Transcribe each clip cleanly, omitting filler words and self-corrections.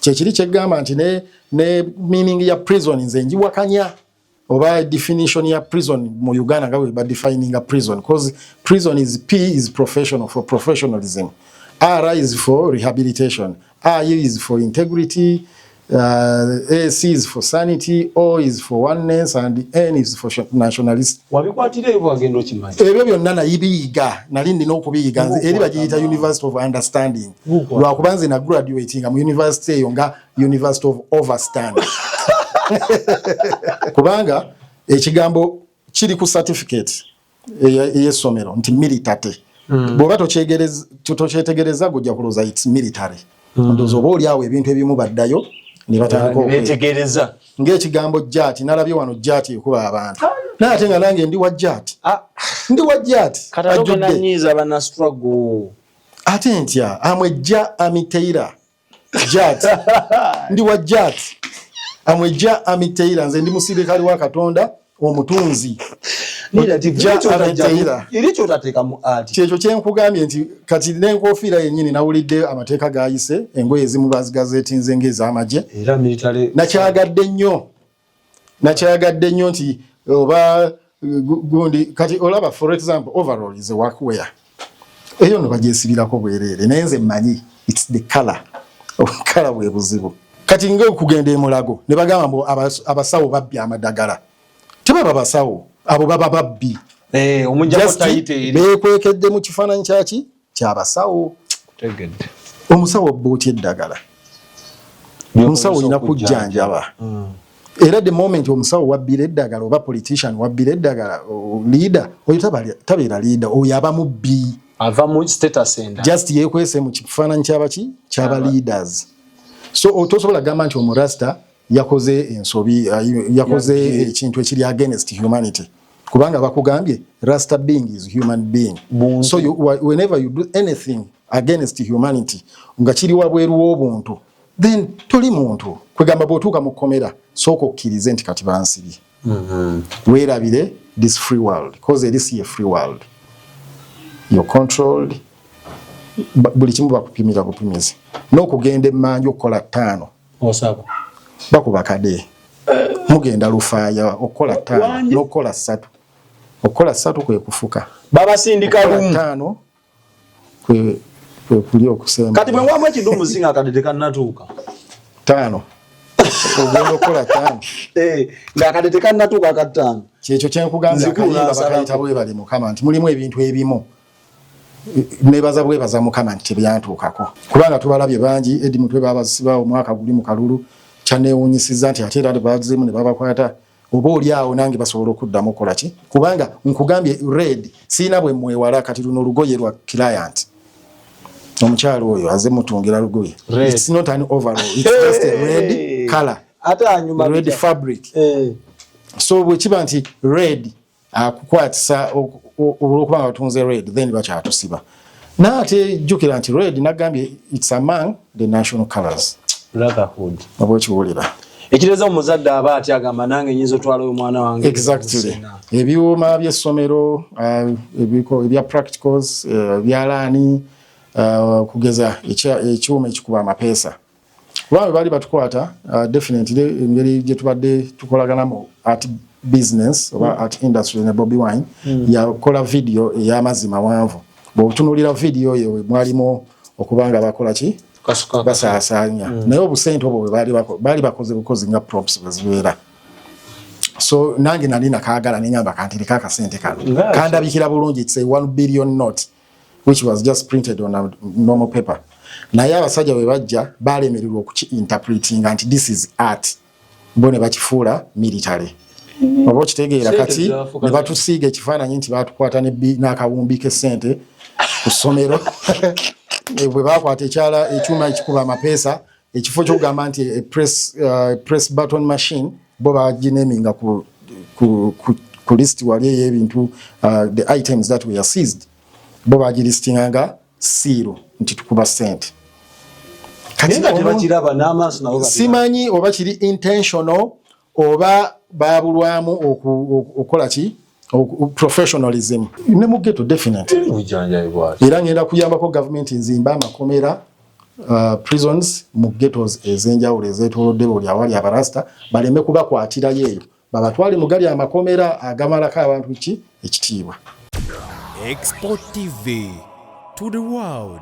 kyekiri kyegamba nti ne meaning ya prison nze njiwakanya oba definition ya prison mu Uganda nga bwe defining a prison, because prison is P is professional, for professionalism, R is for rehabilitation, I is for integrity, C is for sanity, O is for oneness, and N is for nationalist. Wabikwatire ebyo agenda okimanyi ebyo byonna nayibiyiga nali ndina okubiyiga eri bagiyita University of Understanding lwakuba nze na graduating mu university eyo nga University of Overstanding. Kubanga ekigambo kiri ku certificate ey'essomero nti militate. Bw'oba tokyetegereza gojja kuloza it's military. Ndozo oba oli awo ebintu ebimu baddayo ne batandika okwetegereza ng'ekigambo jati nalabye wano jati ekuba abantu naate nga nange ndi wa jati ndi wa jati katalonyiza bana struggle ate ntya amweja amiteira jati ndi wa jati amweja amiteira nze ndi musirikali wa Katonda omutunzi ilicho tateka mu ati kyekyo kyenkugambye nti kati n'enkofiira yennyini nawulidde amateeka gayise engoye ezimu bazigazeti nze ng'ez'amagye era military nakyagadde nnyo nti oba gundi kati olaba for example overall is a workwear eyo no bagyesibirako bwereere naye nze mmanyi it's the color obukala bwe buzibu kati ng'okugenda emulago ne bagamba mbu abasawo babbye amadagala tebaba basawo abo baba babbi omujja kutayite bekwekedde mu kifaananyi kyaki kyabasawo tegedde omusawo bbooti eddagala omusawo olina kujjanjaba era the moment omusawo wabbira eddagala oba politician wabbira eddagala leader oyo tabeera leader oyo aba mubbi ava mu status enda just yekwese mu kifaananyi kyabaki kyaba leaders so otosobola gamba nti omurasta yakoze ensobi yakoze ekintu ekiri against humanity kubanga bakugambye rasta being is human being so whenever you do anything against humanity nga kiri wabweru w'obuntu then toli muntu kwegamba bw'otuuka mu kkomera sooka okkirize nti kati bansibye weerabire this free world because it is a free world you're controlled buli kimu bakupimira bupimizi n'okugenda emmanju okukola 5 osaba bakuba kade mugenda lufaaya okukola 5 n'okukola 3 okukola 3 kwe kufuka baba sindika lumu 5 kwe kuli okusemba kati bwe wamu ekidumu zinga kadede kannatuuka 5 ogenda okukola 5 nga kadede kannatuuka ka 5 kyekyo kyenkugambye akayimba bakayita bwe bali Mukama nti mulimu ebintu ebimu nebaza Mukama nti tebyantuukako kubanga tubalabye bangi edi mutwe babasiba omwaka guli mu kalulu kyanewunyisiza nti ate era bazimu ne babakwata oba oli awo nange basobola okuddamu okukola ki kubanga nkugambye red siina bwe mwewala kati luno olugoye lwa client omukyalo oyo aze mutungira lugoye it's not an overall it's just a red color ate anyuma red fabric so bwe kiba nti red akukwatisa olwokubanga batunze red then bakyatusiba naate jjukira nti red nagambye it's among the national colors brotherhood abo kiwulira ekireza omuzadde aba ati agamba nange nyinza otwala omwana wange exactly ebyuma by'essomero ebya practicals byalaani kugeza ekyuma ekikuba amapeesa kubanga bali batukwata definitely engeri gye tubadde tukolaganamu at business oba at industry ne Bobi Wine yakola video ey'amazima mawanvu bw'otunuulira video eyo mwalimu okubanga bakola ki basaasanya naye obusente obwo bali bakoze bukozi nga props bwezibeera so nange nali nakaagala neŋŋamba kantirika akasente kano kandabikira bulungi it's a 1 billion note which was just printed on a normal paper naye abasajja bwe bajja balemererwa okuki-interpretinga nti this is art bo ne bakifuula military oba okitegeera kati ne batusiiga ekifaananyi nti batukwata n'akawumbi k'essente ku ssomero bwe bakwata ekyuma ekikuba amapeesa ekifo kyokugamba nti press button machine bo bagineminga ku list wali ey'ebintu the items that were seized bo bagilistinganga siiro nti tukuba ssente simanyi oba kiri intentional oba babulwamu okukola ki professionalism ne mu ghetto definitely era ngenda kuyambako government nzimba amakomera prisons mu ghettos ezenjawulo ezetolodde buli awali abarasta baleme kubakwatira yeyo babatwale mu gali amakomera agamalako abantu ki ekitiibwa. Export TV to the world.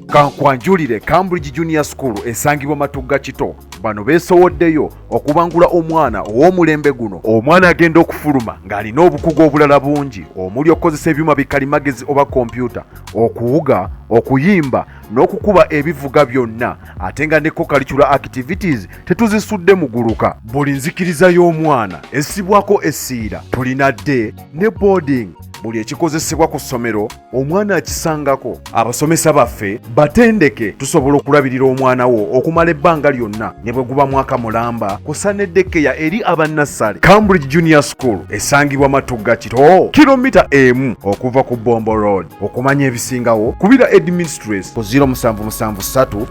Kankwanjulire Cambridge Junior School esangibwa Matugga Kito. Bano beesowoddeyo okubangula omwana ow'omulembe guno. Omwana agenda okufuluma ng'alina obukugu obulala bungi omuli okukozesa ebyuma bikalimagezi oba kompyuta, okuwuga, okuyimba n'okukuba ebivuga byonna ate nga ne co-curricular activities tetuzisudde muguluka. Buli nzikiriza y'omwana essibwako essiira. Tulina day ne boarding. Buli ekikozesebwa ku ssomero omwana akisangako. Abasomesa baffe batendeke tusobola okulabirira omwana wo okumala ebbanga lyonna ne bwe guba mwaka mulamba kusa n'eddekeya eri abannassale. Cambridge Junior School esangibwa Matugga Kito, kilomita emu okuva ku Bombo Road. Okumanya ebisingawo kubira Administrates ku 0773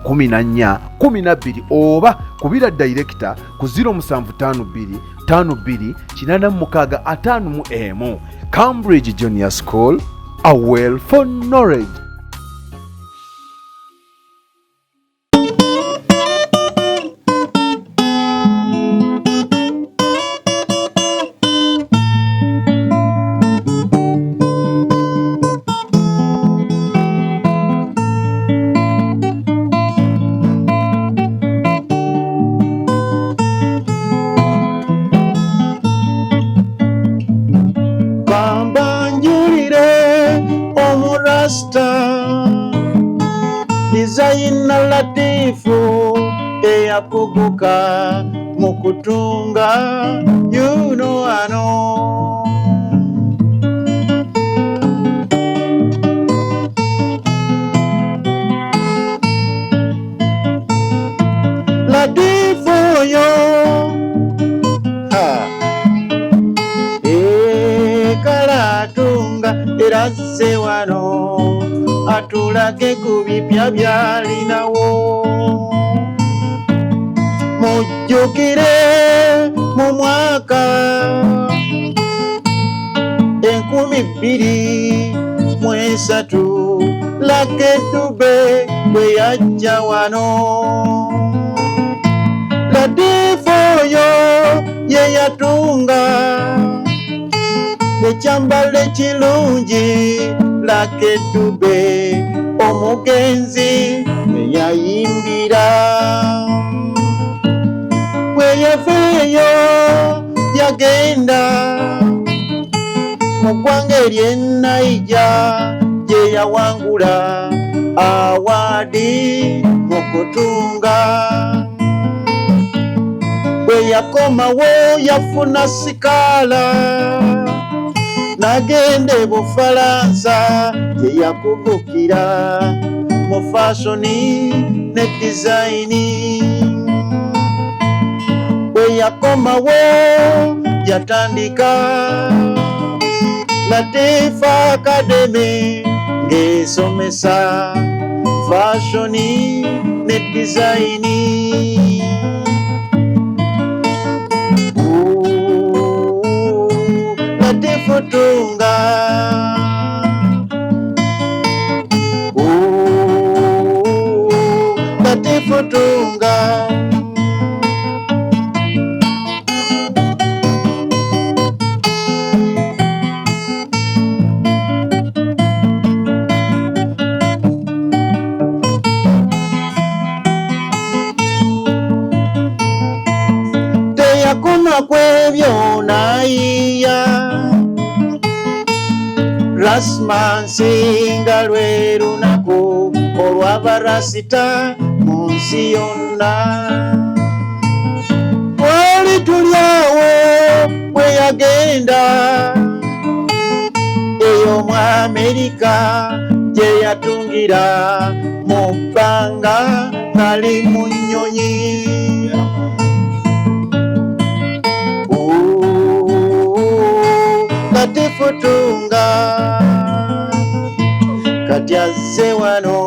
011412 oba kubira Director ku 0752 52 Cambridge Junior School, a well for knowledge. Designer Latifu eyakuguka mukutunga you know I know. Latifu yo kalatunga era sewano atulage kubipya byalinawo. Mujjukire mu mwaka 2023 Lucky Dube bwe yajja wano. Latifu yo ye yatunga ekyambalo ekirungi Lucky Dube omugenzi eyayimbira. Bwe yaveeyo yagenda mu ggwanga ery'e Niger gye yawangula awaadi mu kutunga. Bwe yakomawo yafuna sikaala nagenda e Bufalansa gye yakugukira mu fashoni ne dizayini. Bwe yakomawo yatandika Latifu Academy ng'esomesa fashoni ne dizayini. Latifu tunga Latifu tunga. Teyakoma kwebyo nayiya Rasma nsinga lwe lunaku olw'abarasita mu nsi yonna. Twali tuli awo bwe yagenda eyo mu Amerika gye yatungira mu bbanga ngali mu nnyonyi. Latifu tunga kati azze wano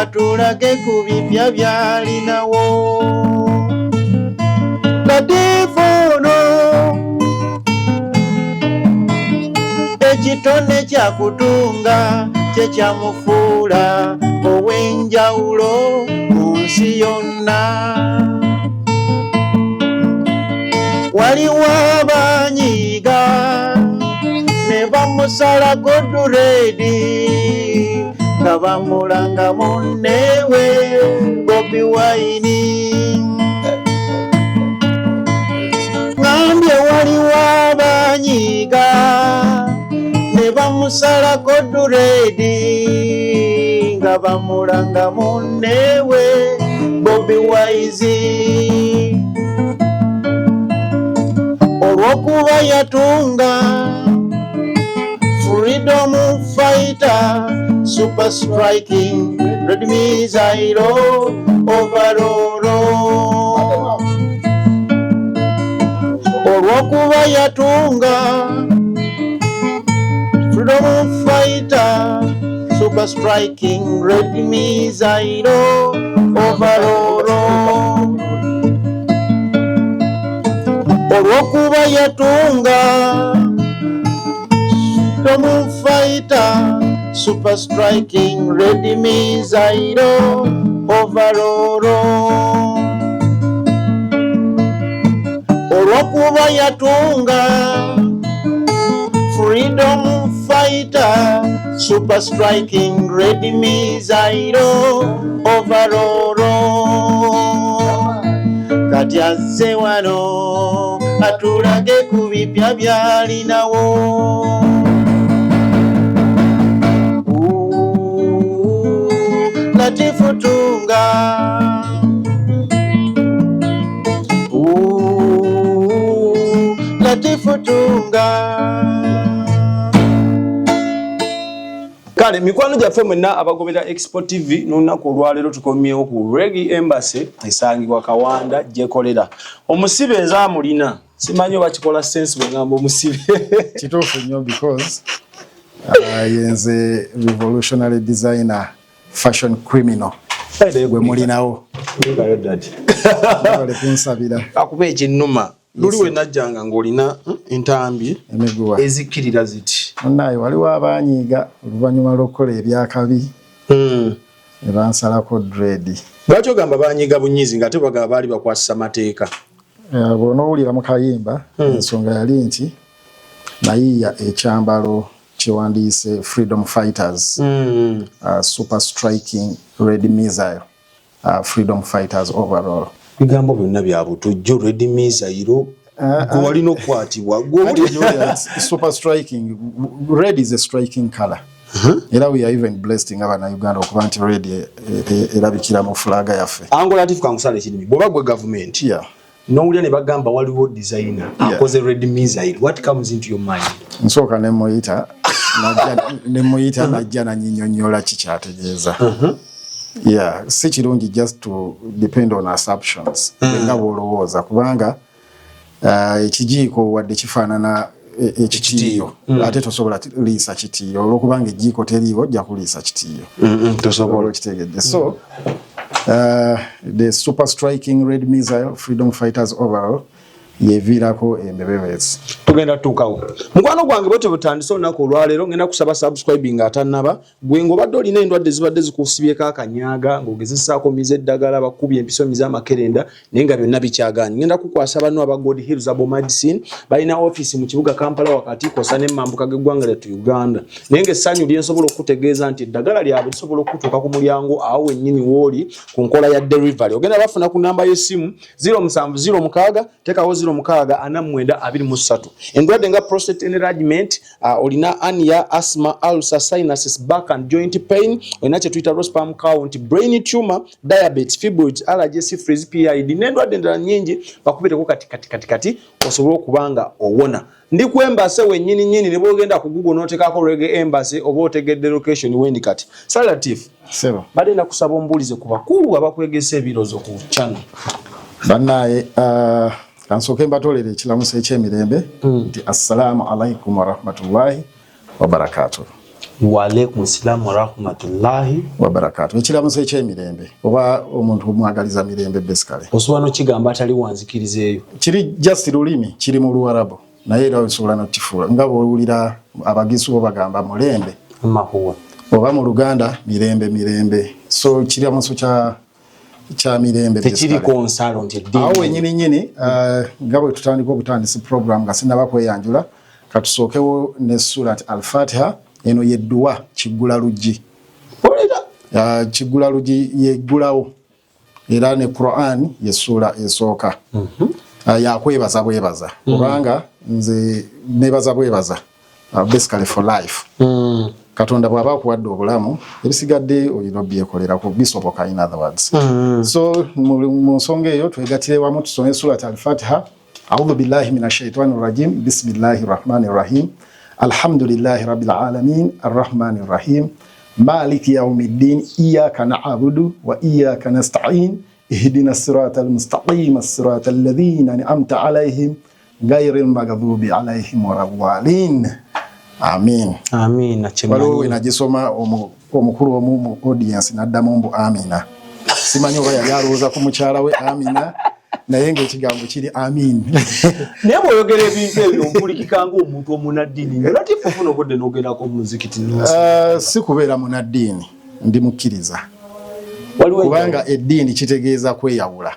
atulage ku bipya byalinawo. Latifu ono ekitone kyakutunga kye kyamufuula ow'enjawulo mu nsi yonna. Waliwo abanyiiga ne bamusalako dreedi nga bamulanga munneewe Bobi Wine. Ngambye waliwo abanyiiga ne bamusalako dreedi nga bamulanga munneewe Bobi Wine. Olw'okuba yatunga freedom fighter, super striking, red missile overall. Olw'okuba yatunga freedom fighter, super striking, red missile overall. Olw'okuba yatunga freedom fighter, super striking, red missile overall. Olw'okuba yatunga freedom fighter, super striking, red missile overall. Kati azze wano atulage ku bipya byalinawo. Latifu tunga, Latifu tunga. Kale mikwano gyaffe mwenna abagobera Expo TV n'olunaku olwaleero tukomyewo ku Reggae Embassy esangibwa Kawanda gyekolera. Omusibe nzaamulina simanyi oba kikola sense bwe ngamba omusibe. Kituufu nnyo because yenze revolutionary designer fashion criminal gwe mulinawo. Kunsabira Akuba ekinnuma luli we najjanga ng'olina entambi ezikkirira ziti. Munnaye waliwo abanyiiga oluvannyuma lw'okukola ebyakabi ne bansalako dreedi. Lwaki ogamba banyiiga bunyiizi ng'ate bagamba baali bakwasisa mateeka? Bw'onoowulira mu kayimba ensonga yali nti nayiiya ekyambalo kyewandiise freedom fighters, super striking, red missile, freedom fighters overall. Bigambo byonna bya butujju, red missile gwe walina okukwatibwa. Super striking, red is a striking color. Era we are even blessed nga Bannayuganda okuba nti red erabikira mu fulaga yaffe. Angolatifu kankusala ekirimi bw'oba gwe gavumenti n'owulira ne bagamba waliwo designer akoze red missile, what comes into your mind? Nsooka ne muyita najja nanyinyonnyola kikyategeeza. Yeah, si kirungi just to depend on assumptions nga bw'olowooza kubanga ekijiiko wadde kifaanana ekitiiyo ate tosobola liisa kitiiyo olwokubanga ejiiko teriiwo ojja kuliisa kitiiyo tosobola okitegedde. So the super striking red missile freedom fighters overall yeviirako embebewezi. Tugenda tukawo mukwano gwange bwete butandise olunaku olwaleero ngenda kusaba subscribing atannaba gwe ng'obadde olina endwadde zibadde zikusibyeko akanyaaga ng'ogezesaako miza eddagala bakubye empiso miza amakerenda naye nga byonna bikyagaanye. Ngenda kukwasa banno aba God Heals Herbal Medicine balina office mu kibuga Kampala wakati kosa n'emambuka g'eggwanga lyattu Uganda. Naye ng'essanyu lye nsobola okutegeeza nti eddagala lyabwe lisobola okutuuka ku mulyango awo wennyini w'oli ku nkola ya delivery. Ogenda bafuna ku namba y'essimu 0706 tekawo 0649 endwadde nga prostate enlargement, olina ania, asthma, ulcer, sinuses, back and joint pain, olina kye tuyita low sperm count, brain tumor, diabetes, fibroids, allergies, syphilis, PID n'endwadde endala nnyingi bakubireko kati osobola okubanga owona. Ndi ku Embassy wennyini ne bw'ogenda ku Google n'oteekako Reggae Embassy oba otegedde location wendi kati. Salatif badde nakusaba ombuulize ku bakulu abakwegesa ebirozo ku channel. Bannaaye kansooke mbatolere ekiramuso ekyemirembe nti assalamu alaikum warahmatullahi wabarakatuh. Wa alaikum salaam wa rahmatullahi wa barakatuh. Ekiramuso ekyemirembe oba omuntu omwagaliza mirembe basically. Osobola n'okigamba atali wanzikirizeeyo. Kiri just lulimi kiri mu Luwarabu naye era osobola n'okifuula nga bw'owulira abagisu bo bagamba mulembe Mahuwa. oba mu Luganda mirembe. So ekiramuso kya mirembe tekiri konsalo nti eddiini. Awo nyini nga bwe tutandika obutandisi program nga sinaba kweyanjula katusookewo ne surat al-Fatiha. Eno yeddua kigula luji. Kigula luji yeggulawo. Era ne Quran yesula esooka. Yakwebaza bwebaza. Kubanga nze nebaza bwebaza. Basically for life. Katonda bw'aba akuwadde obulamu ebisigadde olina byekolera ku bisoboka in other words. So mu nsonga eyo twegatire wamu tusome surat al-Fatiha. A'udhu billahi minash shaitani rajim. Bismillahir rahmanir rahim. Alhamdulillahi rabbil alamin arrahmanir rahim maliki yawmiddin iyyaka na'budu wa iyyaka nasta'in ihdinas siratal mustaqim as-siratal ladzina an'amta 'alayhim ghayril maghdubi 'alayhim waladdallin. Amin. Amina. Waliwo nagisoma omukulu mu audience naddamu mbu amina. Simanyi oba yali alowooza ku mukyala we Amina naye ng'ekigambo kiri amin. Naye bw'oyogera ebintu ebyo omupulikika ng'omuntu omunaddiini lwatifu ofuna obudde n'ogerako mu muzikiti n'osi. Si kubeera munaddiini ndi mukkiriza. Kubanga eddiini kitegeeza kweyawula.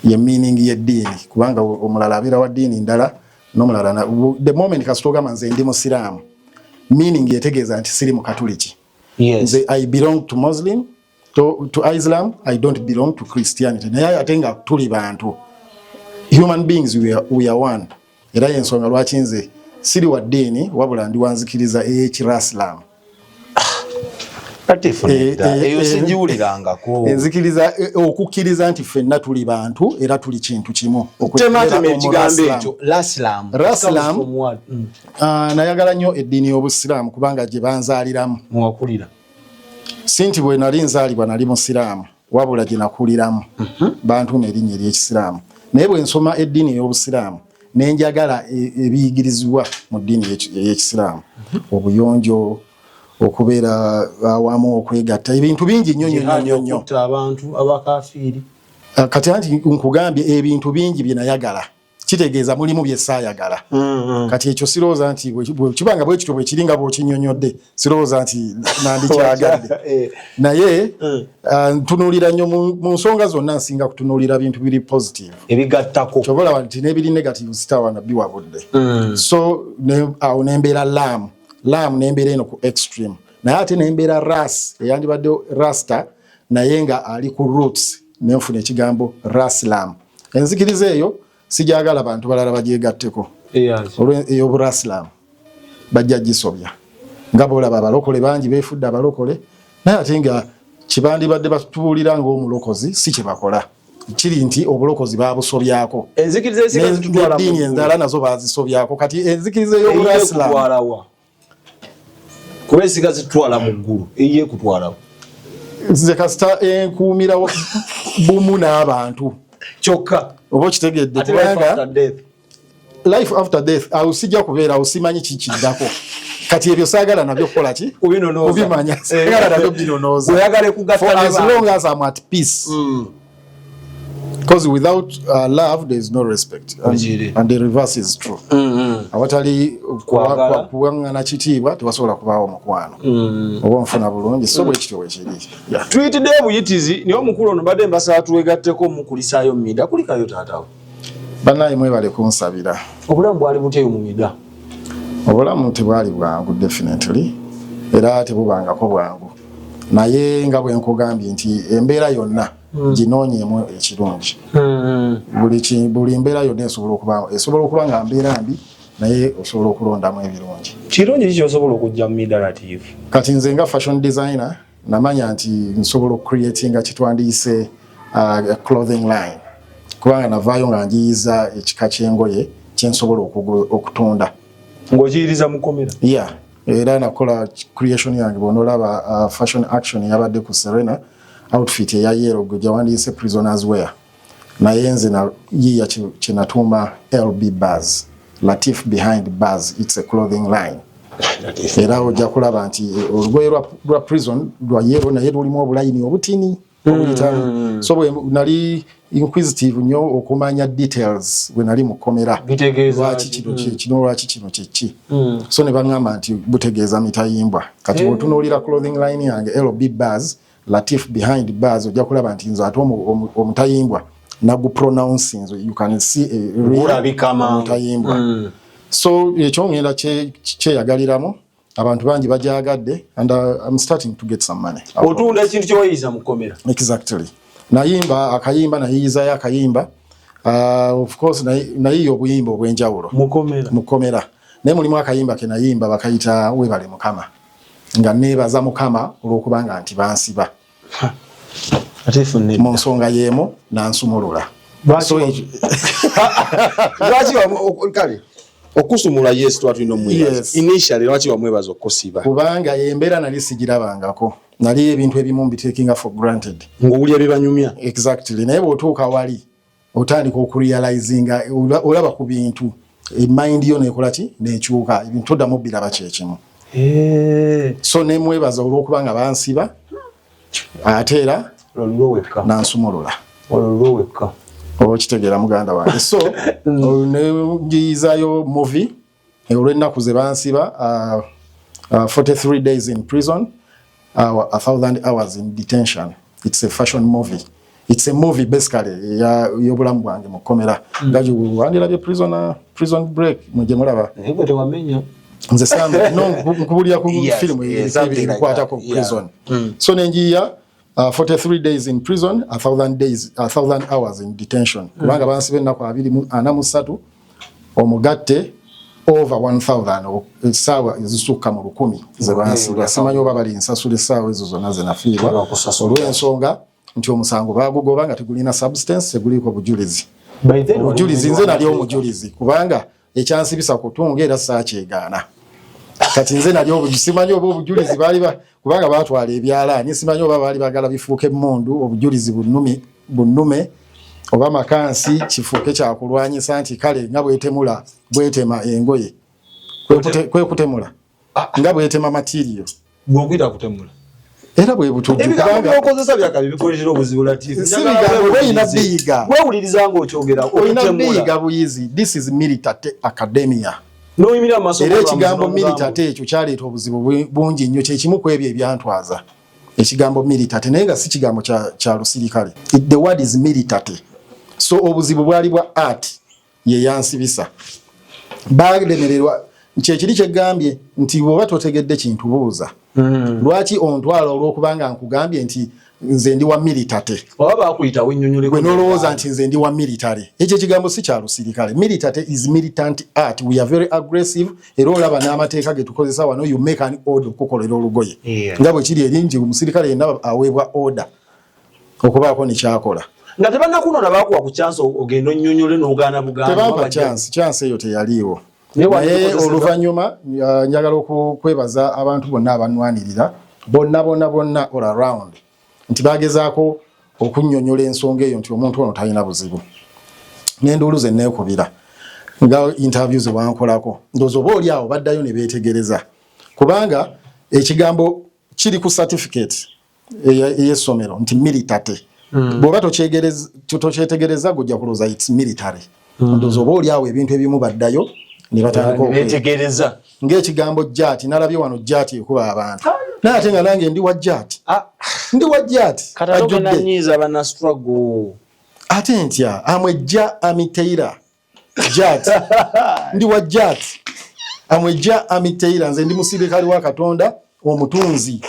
Ye meaning y'eddiini kubanga omulala abeera wa ddiini ndala n'omulala the moment kasitogamba nze ndi musiraamu meaning yetegeeza nti siri mu katuliki. Nze I belong to Muslim. To Islam, I don't belong to Christianity. Naye ate nga tuli bantu. Human beings we are one. Era yensonga lwaki nze siri wa ddiini wabula ndi wanzikiriza ekirasilamu. Eyo sigiwulirangako. Enzikiriza okukkiriza nti ffenna tuli bantu era tuli kintu kimu. Tematema ekigambo ekyo Rasilamu. Nayagala nnyo eddiini y'Obusiraamu kubanga gye banzaaliramu. Mwakulira. Sinti bwe nali nzaalibwa nali musiraamu wabula gye nakuliramu bantuuma erinnya ery'ekisiraamu. Naye bwe nsoma eddiini y'Obusiraamu ne njagala ebiyigirizibwa mu ddiini ey'ekisiraamu. Obuyonjo, okubeera awamu, okwegatta, ebintu bingi nnyo. Abantu abakafiiri. Kati anti nkugambye ebintu bingi bye nayagala. Kitegeeza mulimu bye saayagala. Kati ekyo sirowooza nti kibanga bwe kityo bwe kiringa bw'okinnyonnyodde sirowooza nti nandikyagadde. Naye ntunuulira nnyo mu nsonga zonna nsinga kutunuulira bintu biri positive. Ebigattako. Kyobola nti n'ebiri negative sitawa nabbi wabudde. So awo nembeera laamu nembeera eno ku extreme. Naye ate nembeera ras eyandibadde rasta naye nga ali ku roots nenfuna ekigambo rasilamu. Enzikiriza eyo sijagala abantu balala bagyegatteko. Ey'Oburasilamu bajja gisobya. Nga bw'olaba abalokole bangi beefudde abalokole naye ate nga kibandibadde batubuulira ng'omulokozi si kye bakola. Kiri nti obulokozi baabusobyako. Enzikiriza ezisiga zitutwala mu eddiini endala nazo baazisobyako. Kati enzikiriza ey'Oburasilamu kuba ezisiga zitutwala mu ggulu eyiye kutwalawo. Nze kasita enkuumira bumu n'abantu kyokka oba okitegedde kubanga life after death awo sijja kubeera awo simanyi kikiddako. Kati ebyo saagala nabyo kukola ki? Kubimanya. Saagala nabyo binonooza. For as long as I'm at peace. Because without love there is no respect. And the reverse is true. Awatali kuwangana kitiibwa tewasobola kubaawo mukwano. Oba nfuna bulungi so bwe kityo bwe kiri. Tuyitidde obuyitizi niyo omukulu ono badde mbasaba tuwegatteko mukulisaayo mmida kulikayo taatawo. Bannaye mwebale kunsabira. Obulamu bwali butya mu mida? Obulamu tebwali bwangu definitely. Era tebubangako bwangu. Naye nga bwe nkugambye nti embeera yonna ginoonyeemu ekirungi. Buli mbeera yonna esobola okuba nga mbeera mbi naye osobola okulondamu ebirungi. Kirungi ki ky'osobola okujja mu mida Latifu? Kati nze nga fashion designer namanya nti nsobola okcreatinga kitwandiise clothing line. Kubanga navaayo nga njiyiza ekika ky'engoye kyensobola okutunda. Ng'okiyiriza mu komera? Yeah. Era nakola creation yange bw'onolaba fashion action yabadde ku Serena outfit eya yellow gwe gyawandiise prisoners wear. Naye nze yiya kye natuuma LB Buzz. Latif behind Buzz. It's a clothing line. era ojja kulaba nti olugoye lwa prison lwa yellow naye lulimu obulayini obutini obuyitamu. So bwe nali inquisitive nnyo okumanya details bwe nali mu kkomera lwaki kino lwaki kino kyeki. So ne baŋŋamba nti butegeeza mitayimbwa. Kati bw'otunuulira clothing line yange LB Bars Latif behind bars ojja kulaba nti nze ate omutayimbwa nagu pronouncing you can see mutayimbwa. So ekyo ngenda kyeyagaliramu abantu bangi bajagadde and I'm starting to get some money. Otunda ekintu kyoyiza mu kkomera. Exactly. Nayimba akayimba nayizayo akayimba. Of course nayiyo obuyimba obwenjawulo mu kkomera. Naye mulimu akayimba ke nayimba bakayita webale mukama. Nga nebaza mukama olwokubanga nti bansiba. Mu nsonga y'emu nansumulula. Lwaki kale okusumula yes twatulina omwebaza. Initially lwaki wamwebaza okusiba? Kubanga embeera nali sigirabangako. Nali ebintu ebimu mbitakinga for granted. Ng'owulira bibanyumya. Exactly. Naye bw'otuuka wali otandika okurealizinga olaba ku bintu mind yo nekola ki nekyuka ebintu oddamu biraba kyekimu. So ne mwebaza olw'okubanga bansiba ate era nansumulula. Okitegera muganda wange. So ne ngiyizayo movie olw'ennaku ze bansiba 43 days in prison, 1,000 hours in detention. It's a fashion movie. It's a movie basically y'obulamu bwange mu kkomera. Gaji wandirabye prison break muje mulaba. Ego tewamenya. Nze sambe nkubulira ku film ebikwata ku prison. So nenjiya 43 days in prison, 1,000 hours in detention. Kubanga bansibe ennaku 243 omugatte over 1,000 essaawa ezisukka mu 1,000 ze bansiba. Simanyi oba bali nsasula essaawa ezo zonna ze nafiirwa olw'ensonga nti omusango bagugoba nga tegulina substance teguliko bujulizi. Obujulizi nze nali omujulizi kubanga ekyansibisa kutunga era saakyegaana. Kati nze nali simanyi oba obujulizi baali kubanga baatwala ebyalaani simanyi oba baali bagala bifuuke emmundu obujulizi bunnume oba makansi kifuuke kyakulwanyisa nti kale nga bwetemula bwetema engoye kwe kutemula nga bwetema material bw'okwita kutemula era bwe butujju kubanga okozesa byakabi bikolera obuzibu Latifu. Oyina biyiga weewuliriza ng'okyogera oyina biyiga buyizi. This is military academia. N'oyimira amaso era ekigambo military ekyo kyaleeta obuzibu bungi nnyo kyekimu ku ebyo ebyantwaza ekigambo military naye nga si kigambo kya lusirikale. The word is military. So obuzibu bwali bwa art ye yansibisa baalemererwa kyekiri kyegambye nti bw'oba totegedde kintu buuza lwaki ontwala olw'okubanga nkugambye nti nze ndi wa military oba bakuyita wennyonnyole gwe nolowooza nti nze ndi wa military. Ekyo ekigambo si kya lusirikale. Military is militant art. We are very aggressive era olaba n'amateeka ge tukozesa wano you make an order okukolera olugoye nga bwe kiri eringi omusirikale yenna aweebwa order okubaako nekyakola. Nga tebannakunona bakuwa ku chance ogenda onnyonnyole n'ogaana bugaana. Tebampa chance eyo teyaliiwo. Naye oluvannyuma njagala okwebaza abantu bonna abanwanirira bonna all around nti bagezaako okunnyonnyola ensonga eyo nti omuntu ono talina buzibu. N'enduulu ze neekubira nga interview ze wankolako ndowooza oba oli awo baddayo ne beetegereza kubanga ekigambo kiri ku certificate ey'essomero nti military. Bw'oba tokyetegereza gojja kulowooza it's military. Ndowooza oba oli awo ebintu ebimu baddayo ne batandika okwetegereza ng'ekigambo jati nalabye wano jati ekuba abantu naye ate nga nange ndi wa jati ndi wa jati katalonyiza bana struggle ate ntya amwejja amiteira jati ndi wa jati amwejja amiteira nze ndi musirikali wa Katonda omutunzi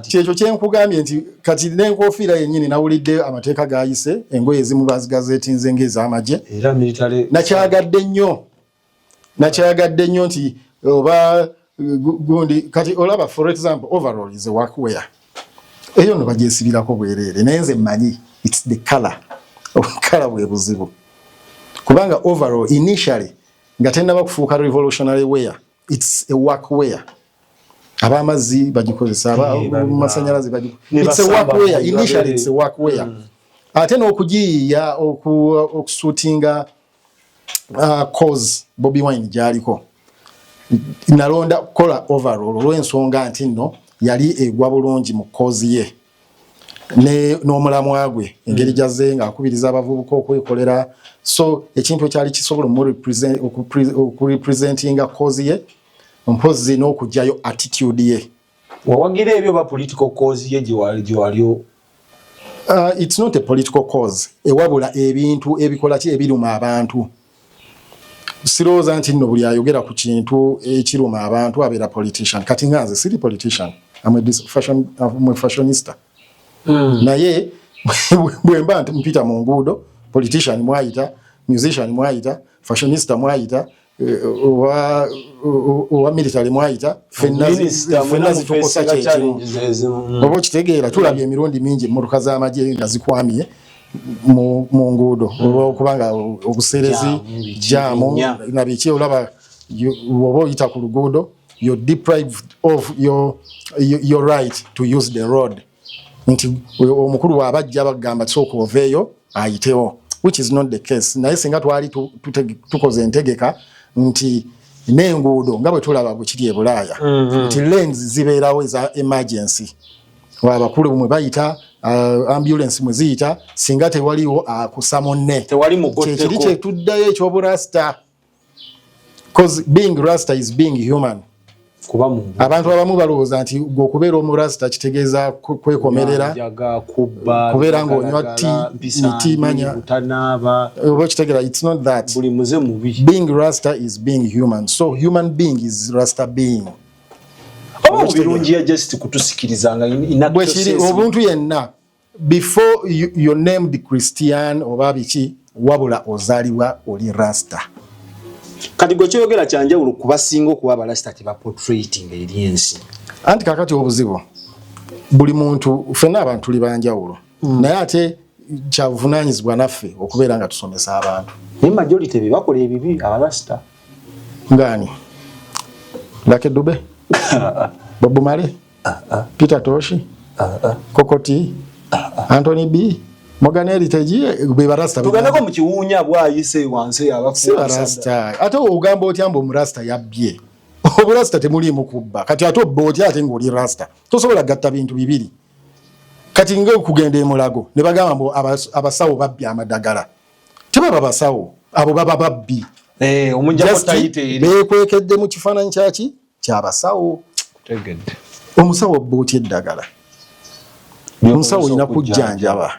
kyekyo kyenkugambye nti kati n'enkofiira yennyini nawulidde amateeka gayise engoye ezimu bazigazeetinze ng'ez'amagye nakyagadde nnyo nti oba gundi kati olaba for example overall is a workwear eyo no bagyesibirako bwereere naye nze mmanyi it's the color obukala bwe buzibu kubanga overall initially nga tennaba kufuuka revolutionary wear it's a workwear. Abamazzi bagikozesa abamasanyalaze it's a workwear. Initially it's a workwear. Ate n'okugiyiya okusuutinga cause Bobby Wine gyaliko nalonda kola overall olw'ensonga nti nno yali egwa bulungi mu cause ye n'omulamwa gwe engeri gyazze ng'akubiriza abavubuka okwekolera so ekintu ekyali kisobola okurepresentinga cause ye mpozi n'okugyayo attitude ye wawagira ebyo ba political cause ye gyewaliyo it's not a political cause ewabula ebintu ebikola ki ebiruma abantu sirowooza nti nno buli ayogera ku kintu ekiruma abantu abeera politician kati nganze siri politician I'm a fashionista naye bwemba mpita mu nguudo politician mwayita musician mwayita fashionista mwayita owa military mwayita fenna zitukosa kyekimu oba okitegeera tulabye emirundi mingi emmotoka z'amagye nga zikwamye mu nguudo olwokubanga obuserezi jaamu na biki olaba oba oyita ku luguudo you're deprived of your right to use the road nti omukulu wabajja bagamba sooka oveeyo ayitewo which is not the case naye singa twali tukoze entegeka nti n'enguudo nga bwe tulaba bwekiri e Bulaaya nti lanes zibeerawo eza emergency abakulu mwe bayita ambulance mwe ziyita singa tewaliwo akusa munne kyekiri kyetuddayo ekyoburasta because being rasta is being human abantu abamu balowooza nti okubeera omurasta kitegeeza kwekomerera kubeera ng'onywa miti manya oba kitegeera it's not that being rasta is being human so human being is rasta being oba birungi ya just kutusikirizanga bwekiri obuntu yenna before you're named Christian oba biki wabula ozaalibwa oli rasta kati gwe kyoyogera kyanjawulo kubasinga okuba abalasita tebaportraiting eri ensi anti kakati obuzibu buli muntu ffenna abantu tuli banjawulo naye ate kyabuvunaanyizibwa naffe okubeera nga tusomesa abantu naye majority be bakola ebibi abalasita ngani Lucky Dube Bob Marley Peter Tosh Kokoti Anthony B Morgan Heritage be barasta tuganako mu kiwunya bwayise wanse abafu barasta ate ogamba otyambo omurasta yabbye oburasta temulimu kubba kati ate obbootya ate ng'oli rasta tosobola gatta bintu bibiri kati ng'okugenda emulago ne bagamba mbu abasawo babbye amadagala tebaba basawo abo baba babbi omunjako tayite eri beekwekedde mu kifaananyi kyaki ky'abasawo tegedde omusawo bbootya eddagala omusawo olina kujjanjaba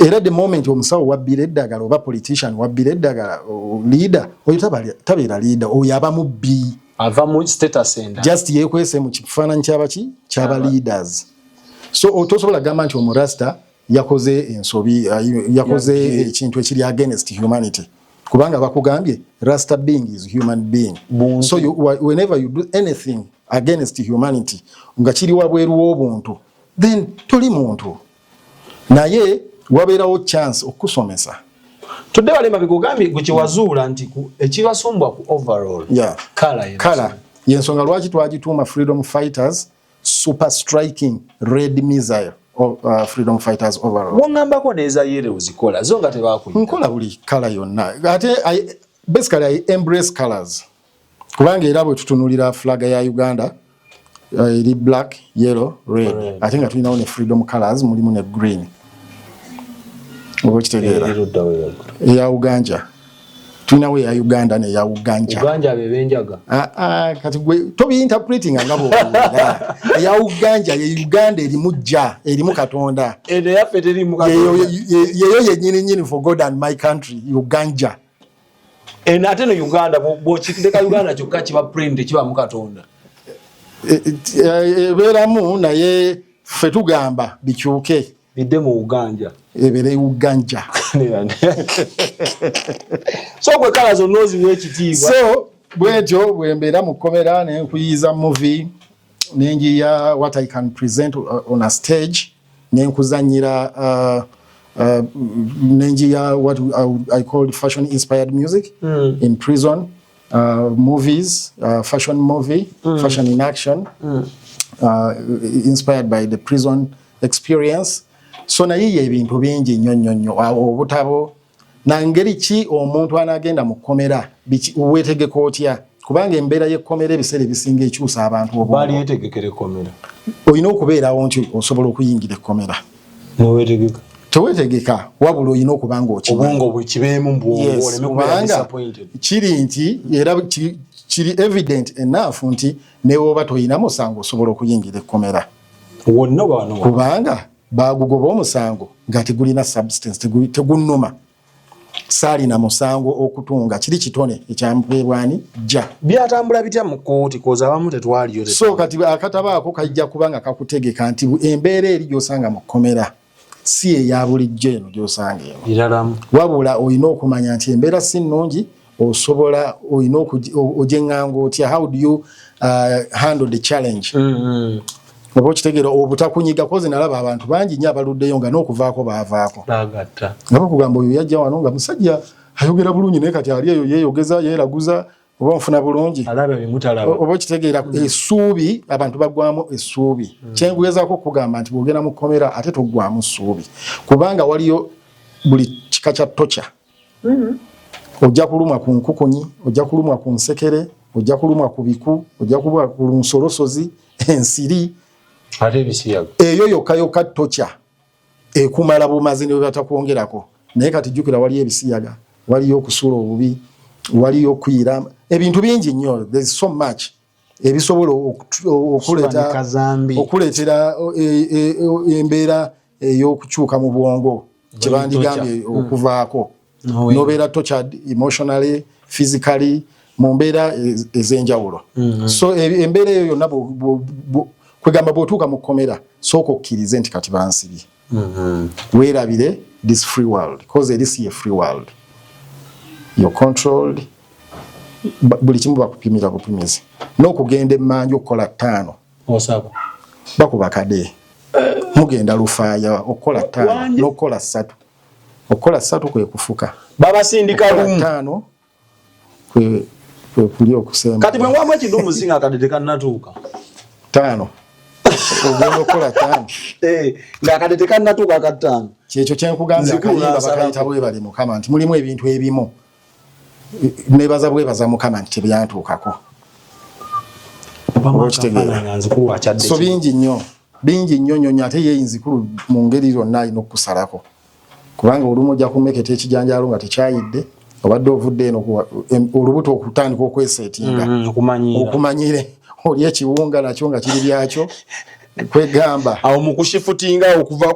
era the moment omusawo wabbira eddagala oba politician wabbira eddagala leader oyo tabeera leader oyo aba mubbi ava mu status enda just yeekwese mu kifaananyi ky'abaki ky'aba leaders so otosobola gamba nti omurasta yakoze ensobi yakoze ekintu ekiri against humanity kubanga bakugambye rasta being is human being so whenever you do anything against humanity nga kiri wabweru w'obuntu then tuli muntu naye wabeerawo chance okusomesa tudde walema bikugambye gwe kyewazuula nti ekibasumbwa ku overall kala yensonga lwaki twagituuma freedom fighters super striking red missile freedom fighters overall wongambako neeza yere uzikola zo nga tebakuyiga nkola buli kala yonna ate basically I embrace colors kubanga era bwe tutunulira flaga ya Uganda eri black yellow red ate nga tulinawo ne freedom colors mulimu ne green oba kitegeera eya Uganda tulinawo eya Uganda ne ya Uganda bebenjaga kati gwe tobi interpreting nga bo eya Uganda ye Uganda erimu jja erimu Katonda ene yafe terimu Katonda yeyo yennyini for God and my country Uganda ene ate no Uganda bo kideka Uganda kyokka kiba print kiba mu Katonda beeramu naye ffe tugamba bikyuke bidde mu Uganda ebere Uganda so gwe kala zo nozi wekitiibwa so bwetyo bwembeera mu komera ne nkuyiza movie nenjiya what I can present on a stage nenkuzanyira nenjiya what I call fashion inspired music in prison movies fashion movie fashion in action inspired by the prison experience so naye ebintu bingi nnyo obutabo na ngeri ki omuntu anagenda mu kkomera weetegeka otya kubanga embeera y'ekkomera ebiseera ebisinga ekyusa abantu bali yetegekere komera olina okubeerawo nti osobola okuyingira ekkomera nowetegeka teweetegeka wabula olina okuba nga obwongo bwekibeemu mbwongo oleme kubeera disappointed kiri nti era kiri evident enough nti newoba toyina musango osobola okuyingira ekkomera wonna bano kubanga bagugoba omusango nga tegulina substance tegunnuma saalina musango okutunga kiri kitone ekyampeebwani jja byatambula bitya mu kooti koza abamu tetwaliyo so kati akataba ako kajja kubanga kakutegeka nti embeera eri gyosanga mu kkomera si eya bulijjo eno gyosanga eno iralamu wabula olina okumanya nti embeera si nnungi osobola olina ogyenganga otya how do you handle the challenge oba okitegeera obutakunyiga kozi nalaba abantu bangi nnyo abaluddeyo nga n'okuvaako baavaako bagatta nga bakugamba oyo yajja wano nga musajja ayogera bulungi naye kati ali eyo yeeyogeza yeeraguza oba nfuna bulungi alaba bimutalaba oba okitegeera essuubi abantu baggwamu essuubi kyengezaako okugamba nti bwogenda mu kkomera ate toggwamu ssuubi kubanga waliyo buli kika kya toca ojja kulumwa ku nkukunyi ojja kulumwa ku nsekere ojja kulumwa ku biku ojja kulumwa ku nsolosozi ensiri ate bisiyaga eyo yokka toca ekumala bumazi ne batakwongerako naye kati jjukira waliyo ebisiyaga waliyo okusuula obubi waliyo okwira ebintu bingi nnyo there's so much ebisobola okuleetera embeera ey'okukyuka mu bwongo kyebandigambye okuvaako nobeera tortured emotionally physically mu mbeera ez'enjawulo so embeera eyo yonna kwegamba bw'otuuka mu kkomera sooka okkirize nti kati bansibye weerabire this free world because eri si ye free world you're controlled buli kimu bakupimira bupimizi n'okugenda emmanja okukola 5 osaba bakuba kade mugenda lufaaya okukola 5 n'okukola 3 okukola 3 kwe kufuka babasindika lumu 5 kwe kuli okusemba kati bwe mwamu ekidumu zinga akadede kannatuuka 5 ogenda okukola 5 ng'akadede kannatuuka aka 5 kyekyo kyenkugambye akayimba bakayita bwebali mukama nti mulimu ebintu ebimu nebaza bwebaza mukama nti tebyantuukako so bingi nnyo nnyo ate yeeyinzikulu mu ngeri zonna alina okusalako kubanga olumu ojja kumeketa ekijanjaalo nga tekyayidde obadde ovudde eno olubuto okutandika okweseetinga okumanyire oli ekiwunga nakyo nga kiri byakyo kwegamba awo mu kushifutinga okuva